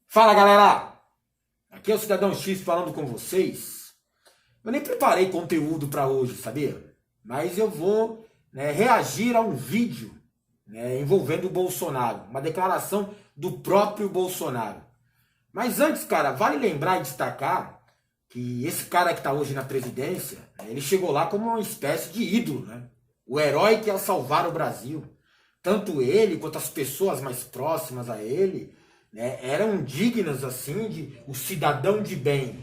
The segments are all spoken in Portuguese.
Fala galera, aqui é o Cidadão X falando com vocês. Eu nem preparei conteúdo para hoje, sabia? Mas eu vou reagir a um vídeo envolvendo o Bolsonaro, uma declaração do próprio Bolsonaro. Mas antes, cara, vale lembrar e destacar que esse cara que está hoje na presidência, ele chegou lá como uma espécie de ídolo, né? O herói que ia salvar o Brasil. Tanto ele quanto as pessoas mais próximas a ele eram dignas assim de o cidadão de bem,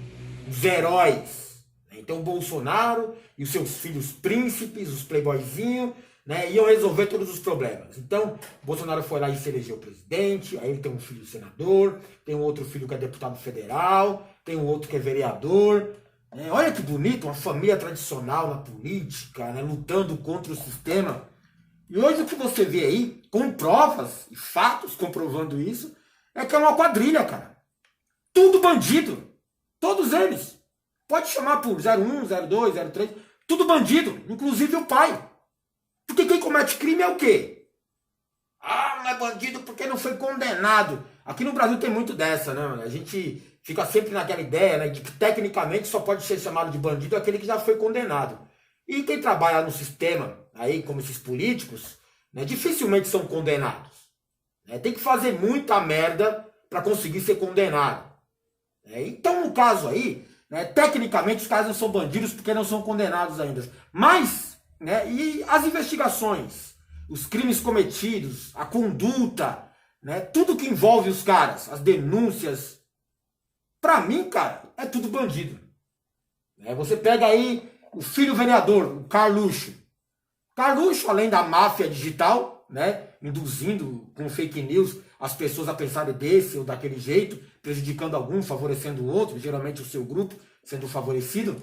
os heróis. Então o Bolsonaro e os seus filhos príncipes, os playboyzinhos, iam resolver todos os problemas. Então o Bolsonaro foi lá e se elegeu presidente, aí ele tem um filho senador, tem um outro filho que é deputado federal, tem um outro que é vereador. Olha que bonito, uma família tradicional na política, lutando contra o sistema. E hoje o que você vê aí, com provas e fatos comprovando isso, é que é uma quadrilha, cara. Tudo bandido. Todos eles. Pode chamar por 01, 02, 03, tudo bandido, inclusive o pai. Porque quem comete crime é o quê? Ah, não é bandido porque não foi condenado. Aqui no Brasil tem muito dessa, né? A gente fica sempre naquela ideia, de que tecnicamente só pode ser chamado de bandido aquele que já foi condenado. E quem trabalha no sistema, aí como esses políticos, dificilmente são condenados. Tem que fazer muita merda para conseguir ser condenado. Então, no caso aí, tecnicamente os caras não são bandidos porque não são condenados ainda. Mas, e as investigações, os crimes cometidos, a conduta, tudo que envolve os caras, as denúncias, pra mim, cara, é tudo bandido. Você pega aí o filho vereador, o Carluxo. Carluxo, além da máfia digital, induzindo com fake news as pessoas a pensarem desse ou daquele jeito, prejudicando algum, favorecendo o outro, geralmente o seu grupo sendo favorecido.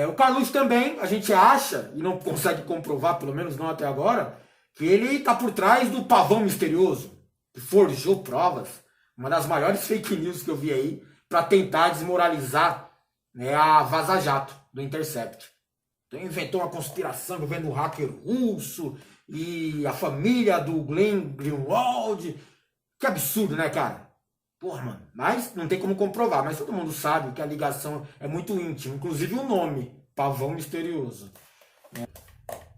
O Carluxo também, a gente acha, e não consegue comprovar, pelo menos não até agora, que ele está por trás do pavão misterioso, que forjou provas, uma das maiores fake news que eu vi aí, para tentar desmoralizar a Vaza Jato do Intercept. Então inventou uma conspiração envolvendo um hacker russo e a família do Glenn Greenwald. Que absurdo, né, cara? Porra, mano. Mas não tem como comprovar. Mas todo mundo sabe que a ligação é muito íntima. Inclusive o nome, Pavão Misterioso.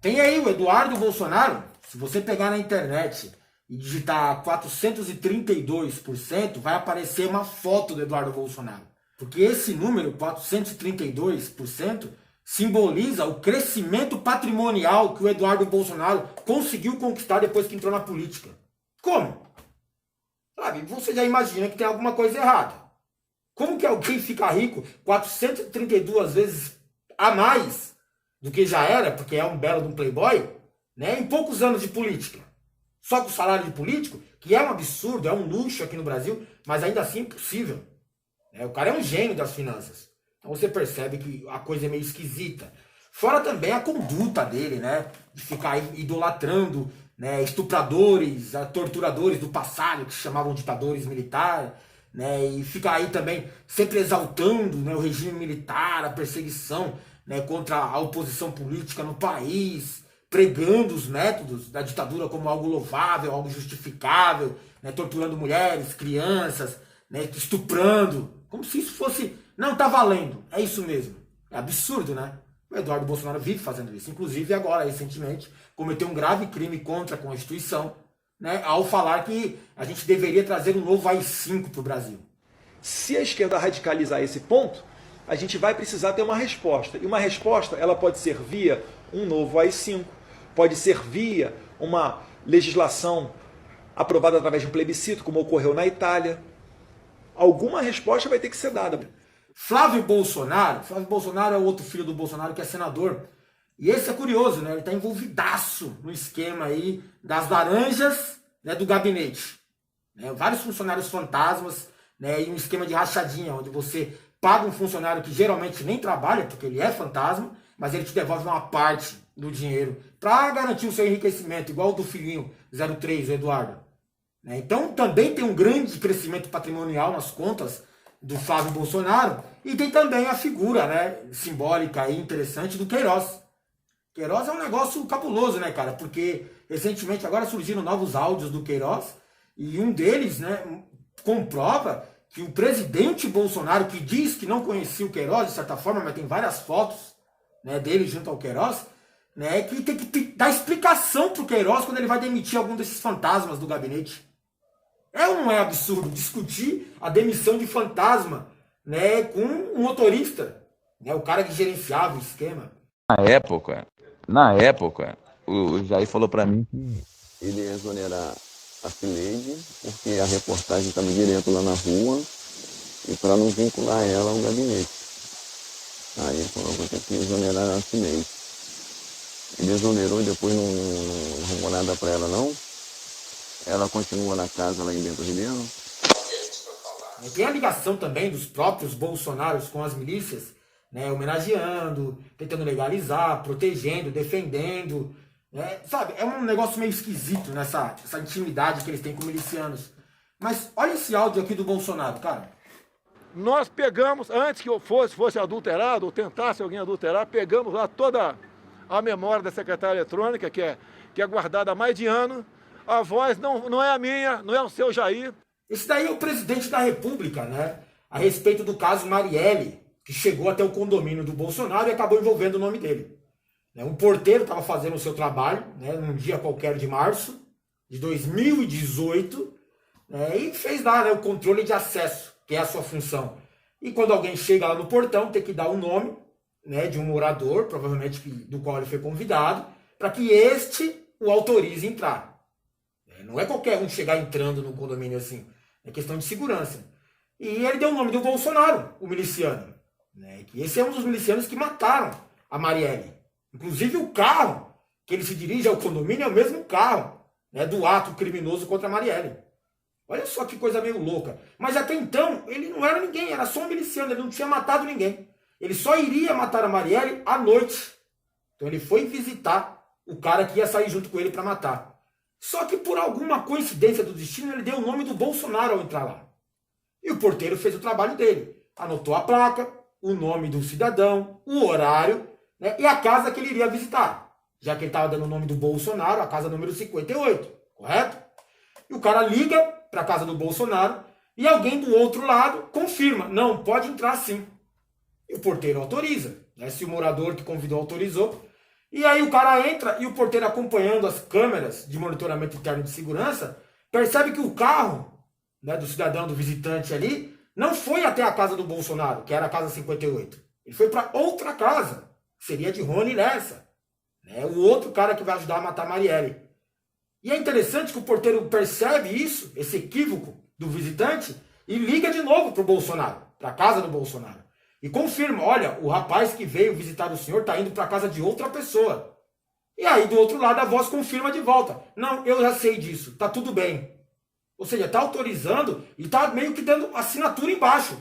Tem aí o Eduardo Bolsonaro. Se você pegar na internet e digitar 432%, vai aparecer uma foto do Eduardo Bolsonaro. Porque esse número, 432%, simboliza o crescimento patrimonial que o Eduardo Bolsonaro conseguiu conquistar depois que entrou na política. Como? Sabe, você já imagina que tem alguma coisa errada. Como que alguém fica rico 432 vezes a mais do que já era, porque é um belo de um playboy, em poucos anos de política? Só com o salário de político, que é um absurdo, é um luxo aqui no Brasil, mas ainda assim é impossível. O cara é um gênio das finanças. Então você percebe que a coisa é meio esquisita. Fora também a conduta dele, de ficar idolatrando estupradores, torturadores do passado, que se chamavam ditadores militares, e ficar aí também sempre exaltando o regime militar, a perseguição contra a oposição política no país, pregando os métodos da ditadura como algo louvável, algo justificável, torturando mulheres, crianças, estuprando, como se isso fosse... Não, tá valendo. É isso mesmo. É absurdo, né? O Eduardo Bolsonaro vive fazendo isso. Inclusive, agora, recentemente, cometeu um grave crime contra a Constituição, ao falar que a gente deveria trazer um novo AI-5 para o Brasil. Se a esquerda radicalizar esse ponto, a gente vai precisar ter uma resposta. E uma resposta, ela pode ser via um novo AI-5, pode ser via uma legislação aprovada através de um plebiscito, como ocorreu na Itália. Alguma resposta vai ter que ser dada. Flávio Bolsonaro é o outro filho do Bolsonaro que é senador. E esse é curioso, ele está envolvidaço no esquema aí das laranjas do gabinete. Vários funcionários fantasmas, e um esquema de rachadinha, onde você paga um funcionário que geralmente nem trabalha, porque ele é fantasma, mas ele te devolve uma parte do dinheiro para garantir o seu enriquecimento, igual o do filhinho 03, o Eduardo. Então também tem um grande crescimento patrimonial nas contas do Flávio Bolsonaro, e tem também a figura simbólica e interessante do Queiroz. Queiroz é um negócio cabuloso, cara, porque recentemente agora surgiram novos áudios do Queiroz, e um deles comprova que o presidente Bolsonaro, que diz que não conhecia o Queiroz, de certa forma, mas tem várias fotos, né, dele junto ao Queiroz, né, que tem que dar explicação pro Queiroz quando ele vai demitir algum desses fantasmas do gabinete. É ou não é absurdo discutir a demissão de fantasma, né, com um motorista, né, o cara que gerenciava o esquema? Na época, o Jair falou para mim que ele ia exonerar a Cileide, porque a reportagem estava direto lá na rua, e para não vincular ela ao gabinete. Aí ele falou que tem que exonerar a Cileide. Ele exonerou e depois não arrumou nada para ela, não. Ela continua na casa lá em Bento Ribeiro. Tem a ligação também dos próprios bolsonaros com as milícias, né, homenageando, tentando legalizar, protegendo, defendendo, né, sabe? É um negócio meio esquisito nessa essa intimidade que eles têm com milicianos. Mas olha esse áudio aqui do Bolsonaro, cara. Nós pegamos, antes que eu fosse adulterado, ou tentasse alguém adulterar, pegamos lá toda a memória da secretária eletrônica, que é guardada há mais de ano. A voz não é a minha, não é o seu Jair. Esse daí é o presidente da República, né? A respeito do caso Marielle, que chegou até o condomínio do Bolsonaro e acabou envolvendo o nome dele. Um porteiro estava fazendo o seu trabalho, né, num dia qualquer de março de 2018, né, e fez lá, né, o controle de acesso, que é a sua função. E quando alguém chega lá no portão, tem que dar o nome, né, de um morador, provavelmente do qual ele foi convidado, para que este o autorize a entrar. Não é qualquer um chegar entrando no condomínio assim. É questão de segurança. E ele deu o nome do Bolsonaro, o miliciano. Né? Que esse é um dos milicianos que mataram a Marielle. Inclusive o carro que ele se dirige ao condomínio é o mesmo carro, né, do ato criminoso contra a Marielle. Olha só que coisa meio louca. Mas até então, ele não era ninguém, era só um miliciano, ele não tinha matado ninguém. Ele só iria matar a Marielle à noite. Então ele foi visitar o cara que ia sair junto com ele para matar. Só que por alguma coincidência do destino, ele deu o nome do Bolsonaro ao entrar lá. E o porteiro fez o trabalho dele. Anotou a placa, o nome do cidadão, o horário, né, e a casa que ele iria visitar. Já que ele estava dando o nome do Bolsonaro, a casa número 58, correto? E o cara liga para a casa do Bolsonaro e alguém do outro lado confirma. Não, pode entrar sim. E o porteiro autoriza, né, se o morador que convidou autorizou. E aí o cara entra e o porteiro, acompanhando as câmeras de monitoramento interno de segurança, percebe que o carro, né, do cidadão, do visitante ali, não foi até a casa do Bolsonaro, que era a casa 58. Ele foi para outra casa, que seria de Rony Lessa, né, o outro cara que vai ajudar a matar Marielle. E é interessante que o porteiro percebe isso, esse equívoco do visitante, e liga de novo para o Bolsonaro, para a casa do Bolsonaro. E confirma, olha, o rapaz que veio visitar o senhor está indo para a casa de outra pessoa. E aí, do outro lado, a voz confirma de volta. Não, eu já sei disso, tá tudo bem. Ou seja, tá autorizando e tá meio que dando assinatura embaixo,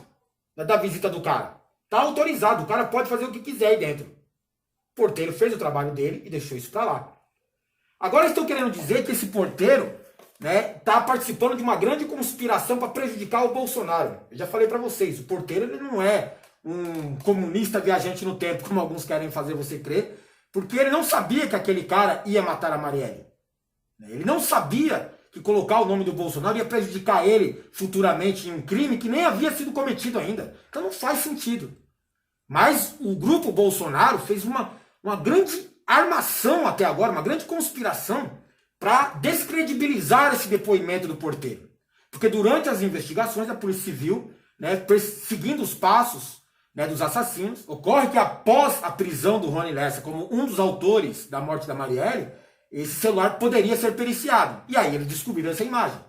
né, da visita do cara. Tá autorizado, o cara pode fazer o que quiser aí dentro. O porteiro fez o trabalho dele e deixou isso para lá. Agora estão querendo dizer que esse porteiro, né, tá participando de uma grande conspiração para prejudicar o Bolsonaro. Eu já falei para vocês, o porteiro ele não é um comunista viajante no tempo, como alguns querem fazer você crer, porque ele não sabia que aquele cara ia matar a Marielle. Ele não sabia que colocar o nome do Bolsonaro ia prejudicar ele futuramente em um crime que nem havia sido cometido ainda. Então não faz sentido. Mas o grupo Bolsonaro fez uma grande armação até agora, uma grande conspiração para descredibilizar esse depoimento do porteiro. Porque durante as investigações da Polícia Civil, né, seguindo os passos, né, dos assassinos, ocorre que após a prisão do Rony Lessa como um dos autores da morte da Marielle, esse celular poderia ser periciado. E aí eles descobriram essa imagem.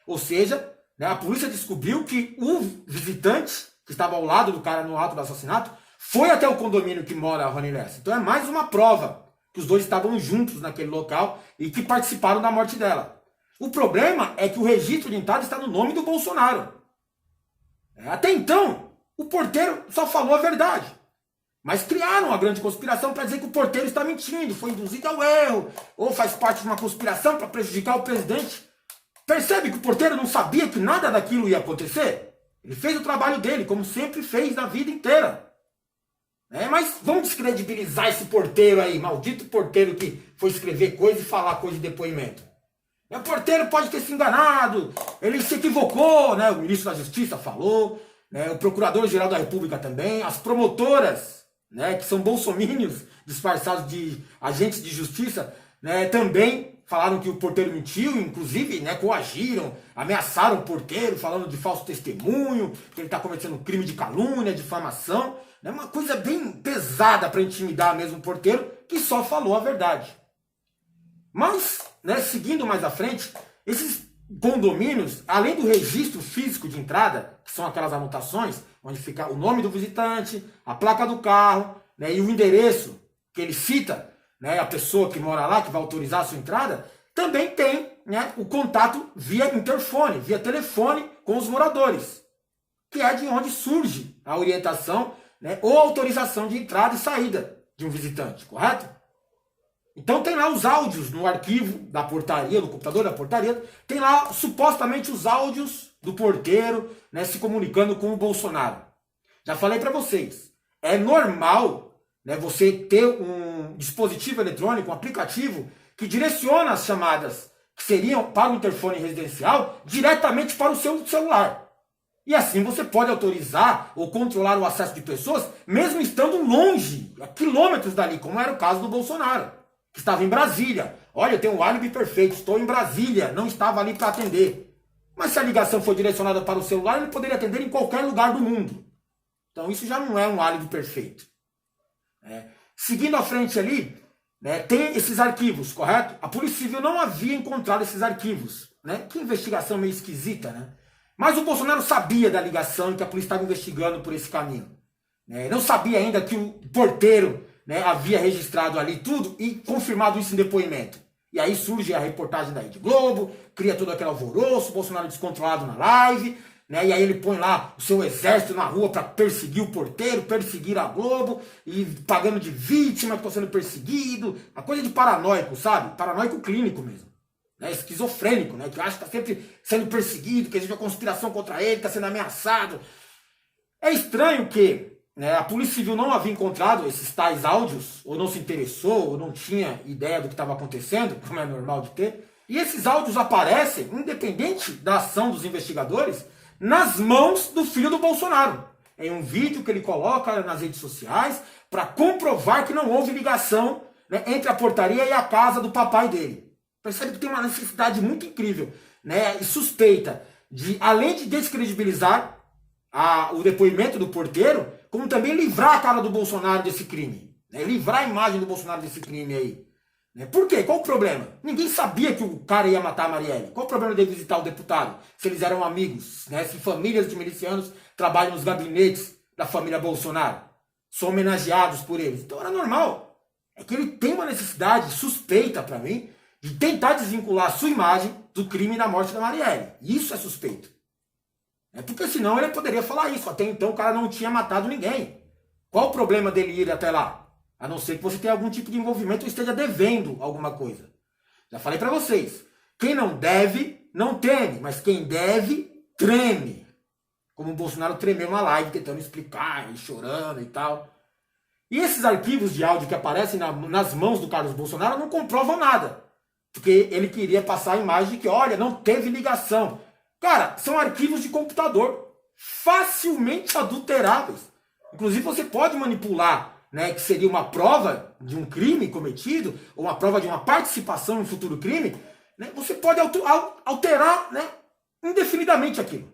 Ou seja, né, a polícia descobriu que o visitante que estava ao lado do cara no ato do assassinato foi até o condomínio que mora a Rony Lessa. Então é mais uma prova que os dois estavam juntos naquele local e que participaram da morte dela. O problema é que o registro de entrada está no nome do Bolsonaro. Até então, o porteiro só falou a verdade. Mas criaram uma grande conspiração para dizer que o porteiro está mentindo, foi induzido ao erro, ou faz parte de uma conspiração para prejudicar o presidente. Percebe que o porteiro não sabia que nada daquilo ia acontecer? Ele fez o trabalho dele, como sempre fez na vida inteira. Mas vamos descredibilizar esse porteiro aí, maldito porteiro que foi escrever coisa e falar coisa de depoimento. O porteiro pode ter se enganado, ele se equivocou, né? O ministro da Justiça falou, né? O Procurador-Geral da República também, as promotoras, né? Que são bolsomínios disfarçados de agentes de justiça, né? Também falaram que o porteiro mentiu, inclusive, né? Coagiram, ameaçaram o porteiro, falando de falso testemunho, que ele está cometendo crime de calúnia, difamação, né? Uma coisa bem pesada para intimidar mesmo o porteiro, que só falou a verdade. Mas, né, seguindo mais à frente, esses condomínios, além do registro físico de entrada, que são aquelas anotações, onde fica o nome do visitante, a placa do carro, né, e o endereço que ele cita, né, a pessoa que mora lá, que vai autorizar a sua entrada, também tem, né, o contato via interfone, via telefone com os moradores, que é de onde surge a orientação, né, ou autorização de entrada e saída de um visitante, correto? Então tem lá os áudios no arquivo da portaria, no computador da portaria, tem lá supostamente os áudios do porteiro, né, se comunicando com o Bolsonaro. Já falei para vocês, é normal, né, você ter um dispositivo eletrônico, um aplicativo, que direciona as chamadas que seriam para o interfone residencial diretamente para o seu celular. E assim você pode autorizar ou controlar o acesso de pessoas, mesmo estando longe, a quilômetros dali, como era o caso do Bolsonaro, que estava em Brasília. Olha, eu tenho um álibi perfeito, estou em Brasília, não estava ali para atender. Mas se a ligação for direcionada para o celular, ele poderia atender em qualquer lugar do mundo. Então isso já não é um álibi perfeito. Seguindo à frente ali, né, tem esses arquivos, correto? A Polícia Civil não havia encontrado esses arquivos. Né? Que investigação meio esquisita, né? Mas o Bolsonaro sabia da ligação e que a polícia estava investigando por esse caminho. Não sabia ainda que o porteiro, né, havia registrado ali tudo e confirmado isso em depoimento. E aí surge a reportagem da Rede Globo, cria todo aquele alvoroço, o Bolsonaro descontrolado na live, né, e aí ele põe lá o seu exército na rua para perseguir o porteiro, perseguir a Globo, e pagando de vítima que está sendo perseguido, a coisa de paranoico, sabe? Paranoico clínico mesmo. Né, esquizofrênico, né, que acha que está sempre sendo perseguido, que existe uma conspiração contra ele, está sendo ameaçado. É estranho que, né, a Polícia Civil não havia encontrado esses tais áudios, ou não se interessou, ou não tinha ideia do que estava acontecendo, como é normal de ter. E esses áudios aparecem, independente da ação dos investigadores, nas mãos do filho do Bolsonaro. Em um vídeo que ele coloca nas redes sociais para comprovar que não houve ligação, né, entre a portaria e a casa do papai dele. Percebe que tem uma necessidade muito incrível, né, e suspeita, de, além de descredibilizar o depoimento do porteiro, como também livrar a cara do Bolsonaro desse crime. Né, livrar a imagem do Bolsonaro desse crime aí. Né, por quê? Qual o problema? Ninguém sabia que o cara ia matar a Marielle. Qual o problema de visitar o deputado? Se eles eram amigos, né, se famílias de milicianos trabalham nos gabinetes da família Bolsonaro. São homenageados por eles. Então era normal. É que ele tem uma necessidade suspeita para mim, de tentar desvincular a sua imagem do crime da morte da Marielle. Isso é suspeito. Porque senão ele poderia falar isso. Até então o cara não tinha matado ninguém. Qual o problema dele ir até lá? A não ser que você tenha algum tipo de envolvimento ou esteja devendo alguma coisa. Já falei para vocês. Quem não deve, não teme. Mas quem deve, treme. Como o Bolsonaro tremeu na live, tentando explicar, e chorando e tal. E esses arquivos de áudio que aparecem nas mãos do Carlos Bolsonaro não comprovam nada. Porque ele queria passar a imagem de que, olha, não teve ligação. Cara, são arquivos de computador facilmente adulteráveis. Inclusive você pode manipular, né, que seria uma prova de um crime cometido, ou uma prova de uma participação em um futuro crime, né, você pode alterar, né, indefinidamente aquilo.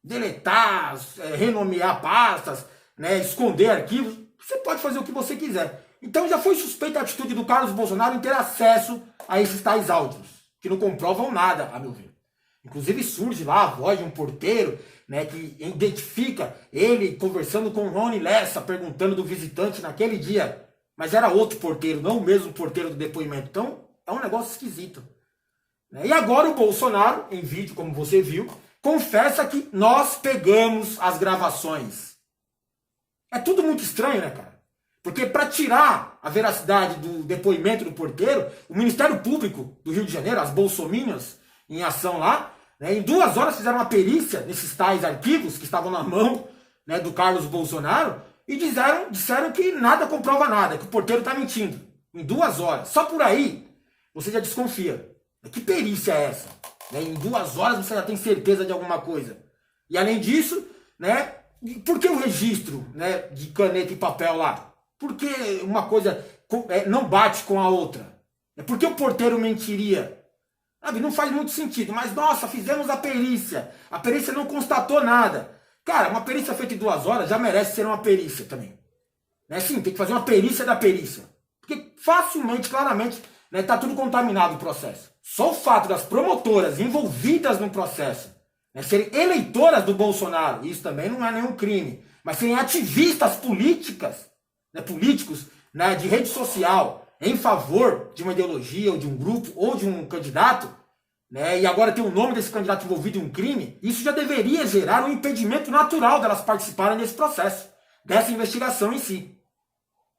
Deletar, renomear pastas, né, esconder arquivos. Você pode fazer o que você quiser. Então já foi suspeita a atitude do Carlos Bolsonaro em ter acesso a esses tais áudios, que não comprovam nada, a meu ver. Inclusive surge lá a voz de um porteiro, né, que identifica ele conversando com o Rony Lessa, perguntando do visitante naquele dia. Mas era outro porteiro, não o mesmo porteiro do depoimento. Então é um negócio esquisito. E agora o Bolsonaro, em vídeo, como você viu, confessa que nós pegamos as gravações. É tudo muito estranho, né, cara? Porque para tirar a veracidade do depoimento do porteiro, o Ministério Público do Rio de Janeiro, as bolsominions em ação lá, né, em 2 horas fizeram uma perícia nesses tais arquivos que estavam na mão, né, do Carlos Bolsonaro e disseram que nada comprova nada, que o porteiro está mentindo. Em 2 horas. Só por aí você já desconfia. Que perícia é essa? Né? Em 2 horas você já tem certeza de alguma coisa. E além disso, né, por que o registro, né, de caneta e papel lá? Por que uma coisa não bate com a outra? Por que o porteiro mentiria? Sabe, não faz muito sentido. Mas, nossa, fizemos a perícia. A perícia não constatou nada. Cara, uma perícia feita em 2 horas já merece ser uma perícia também. Né? Sim, tem que fazer uma perícia da perícia. Porque facilmente, claramente, né, tá tudo contaminado o processo. Só o fato das promotoras envolvidas no processo, né, serem eleitoras do Bolsonaro, isso também não é nenhum crime, mas serem ativistas políticas, né, políticos, né, de rede social, em favor de uma ideologia, ou de um grupo, ou de um candidato, né, e agora tem o nome desse candidato envolvido em um crime, isso já deveria gerar um impedimento natural delas participarem desse processo, dessa investigação em si.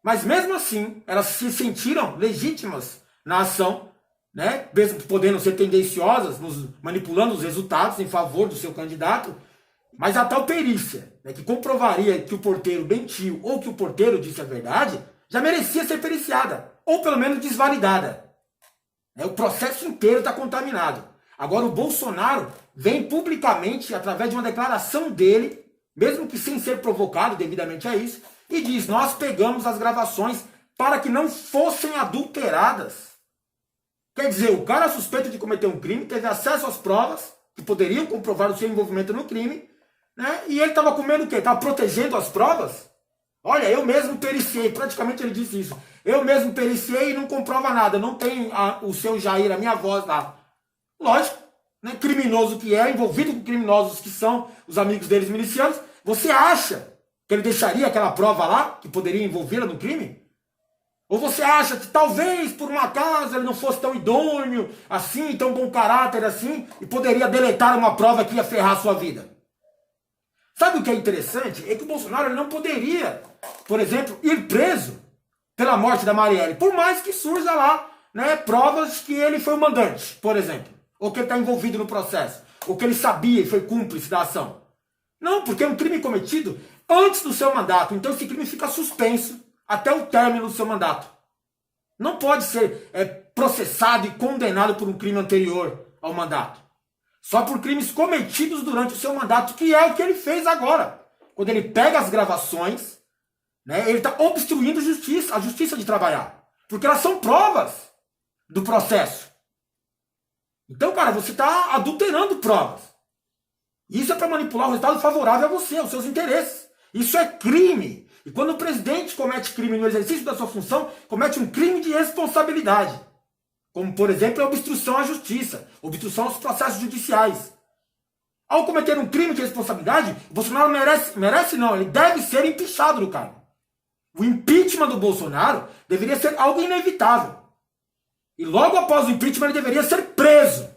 Mas mesmo assim, elas se sentiram legítimas na ação, né, mesmo podendo ser tendenciosas, manipulando os resultados em favor do seu candidato, mas a tal perícia, né, que comprovaria que o porteiro mentiu ou que o porteiro disse a verdade, já merecia ser periciada, ou pelo menos desvalidada. O processo inteiro está contaminado. Agora o Bolsonaro vem publicamente, através de uma declaração dele, mesmo que sem ser provocado devidamente a isso, e diz: nós pegamos as gravações para que não fossem adulteradas. Quer dizer, o cara suspeito de cometer um crime teve acesso às provas que poderiam comprovar o seu envolvimento no crime, né? E ele estava comendo o quê? Estava protegendo as provas? Olha, eu mesmo periciei, praticamente ele disse isso. Eu mesmo periciei e não comprova nada, não tem o seu Jair, a minha voz lá. Lógico, né? Criminoso que é, envolvido com criminosos que são os amigos deles milicianos, você acha que ele deixaria aquela prova lá, que poderia envolvê-la no crime? Ou você acha que talvez, por um acaso, ele não fosse tão idôneo assim, tão bom caráter assim, e poderia deletar uma prova que ia ferrar a sua vida? Sabe o que é interessante? É que o Bolsonaro ele não poderia, por exemplo, ir preso pela morte da Marielle, por mais que surja lá, né, provas que ele foi o mandante, por exemplo, ou que ele está envolvido no processo, ou que ele sabia e foi cúmplice da ação. Não, porque é um crime cometido antes do seu mandato, então esse crime fica suspenso até o término do seu mandato. Não pode ser processado e condenado por um crime anterior ao mandato. Só por crimes cometidos durante o seu mandato, que é o que ele fez agora. Quando ele pega as gravações, né, ele está obstruindo a justiça de trabalhar. Porque elas são provas do processo. Então, cara, você está adulterando provas. Isso é para manipular o resultado favorável a você, aos seus interesses. Isso é crime. E quando o presidente comete crime no exercício da sua função, comete um crime de responsabilidade. Como, por exemplo, a obstrução à justiça, obstrução aos processos judiciais. Ao cometer um crime de responsabilidade, o Bolsonaro merece não, ele deve ser empichado do cargo. O impeachment do Bolsonaro deveria ser algo inevitável. E logo após o impeachment ele deveria ser preso.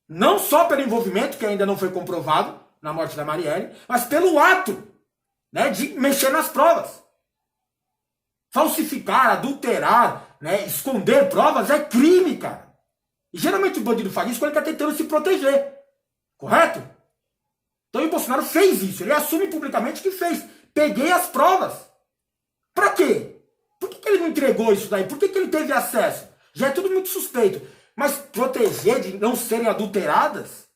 Não só pelo envolvimento, que ainda não foi comprovado na morte da Marielle, mas pelo ato, né, de mexer nas provas. Falsificar, adulterar, né, esconder provas é crime, cara. E geralmente o bandido faz isso quando ele está tentando se proteger. Correto? Então o Bolsonaro fez isso. Ele assume publicamente que fez. Peguei as provas. Pra quê? Por que ele não entregou isso daí? Por que ele teve acesso? Já é tudo muito suspeito. Mas proteger de não serem adulteradas?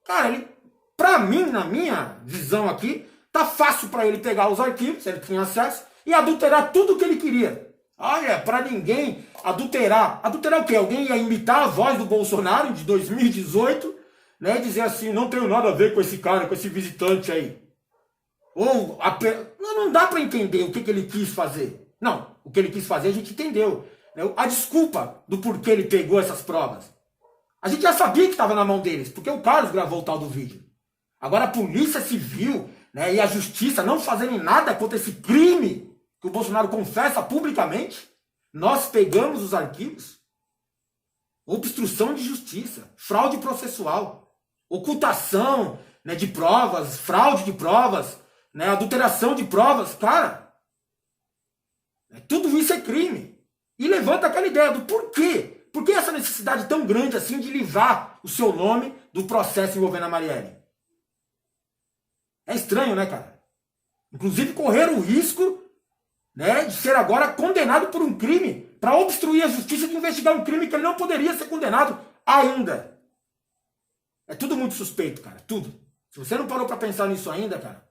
Cara, ele, pra mim, na minha visão aqui, tá fácil para ele pegar os arquivos, se ele tinha acesso, e adulterar tudo o que ele queria. Olha, para ninguém adulterar. Adulterar o quê? Alguém ia imitar a voz do Bolsonaro de 2018, né? E dizer assim, não tenho nada a ver com esse cara, com esse visitante aí. Ou, não dá para entender o que ele quis fazer. Não, o que ele quis fazer a gente entendeu. A desculpa do porquê ele pegou essas provas. A gente já sabia que estava na mão deles, porque o Carlos gravou o tal do vídeo. Agora a polícia civil, né, e a justiça não fazerem nada contra esse crime que o Bolsonaro confessa publicamente, nós pegamos os arquivos. Obstrução de justiça, fraude processual, ocultação, né, de provas, fraude de provas, né, adulteração de provas, cara. Tudo isso é crime. E levanta aquela ideia do porquê. Por que essa necessidade tão grande assim de livrar o seu nome do processo envolvendo a Marielle? É estranho, né, cara? Inclusive correr o risco, né, de ser agora condenado por um crime, para obstruir a justiça de investigar um crime que ele não poderia ser condenado ainda. É tudo muito suspeito, cara, tudo. Se você não parou para pensar nisso ainda, cara,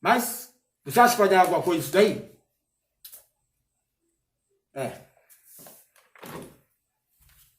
mas você acha que vai dar alguma coisa isso daí? É.